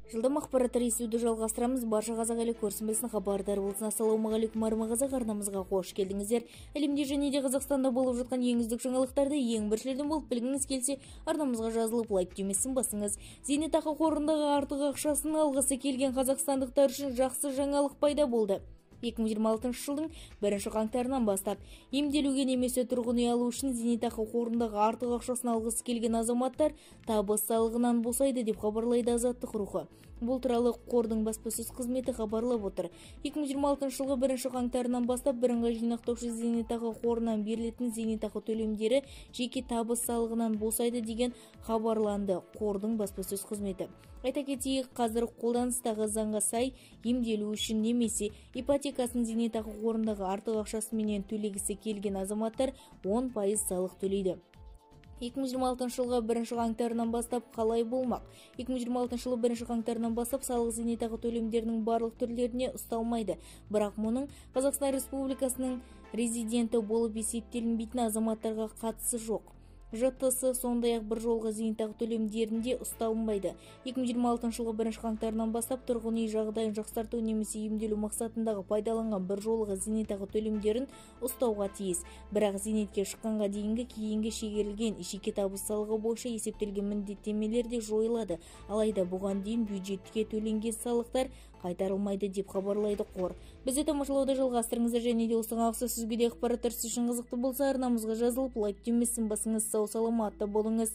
Жылдам ақпараттар естуді жалғастырамыз. Барша қазақ елі көрсін білсін, хабардар болсын. Ассалаумағалейкум армағазақ, арнамызға қош келдіңіздер. Әлемде және де Қазақстанда болып жатқан ең үздік жаңалықтарды ең біріншілерден болып білгіңіз келсе, арнамызға жазылып лайк түймесін басыңыз. Зейнетақы қорындағы артық ақшасын алғысы келген қазақстандықтар үшін жақсы жаңалық пайда болды. 2026 жылдың 1 қаңтарынан бастап емделуге немесе тұрғын үй алу үшін зейнетақы қорындағы артық ақшасын алғысы келген азаматтар табыс салығынан босайды деп хабарлайды Азаттық рухы. Бұл туралы қордың баспасөз қызметі хабарлап отыр. 2026 жылғы 1 қаңтарынан бастап бірыңғай жинақтаушы зейнетақы қорынан берілетін зейнетақы төлемдері жеке табыс салығынан босайды деген хабарланды қордың баспасөз қызметі. Айта кетейік, қазір қолданыстағы заңға сай емделу үшін немесе ипотекасын зейнетақы қорындағы артық ақшасымен төлегісі келген азаматтар 10% салық төлейді. 2026 жылғы 1 қаңтарынан бастап қалай болмақ? 2026 жылы 1 қаңтарынан бастап салық зейнетақы төлемдерінің барлық түрлеріне ұсталмайды. Бірақ мұның Қазақстан Республикасының резиденті болып есептелінбейтін азаматтарға қатысы жоқ. ЖТС сондай-ақ бір жолғы зейнетақы төлемдерінде ұсталынбайды. 2026 жылғы 1 қаңтарынан бастап тұрғын үй жағдайын жақсарту немесе емделу мақсатындағы пайдаланған бір жолғы зейнетақы төлемдерін ұстауға тиіс. Бірақ зейнетке шыққанға кейінгі шегерілген жеке табыс салығы бойынша есептелген міндеттемелер де жойылады. Алайда бұған дейін бюджетке төленген салықтар қайтарылмайды деп хабарлайды қор. Бізді тамашалауды жалғастырыңыздар және де осыған ұқсас өзге де ақпараттар сіз үшін қызықты болса арнамызға жазылып лайк түймесін басыңыз. Сау саламатта болыңыз.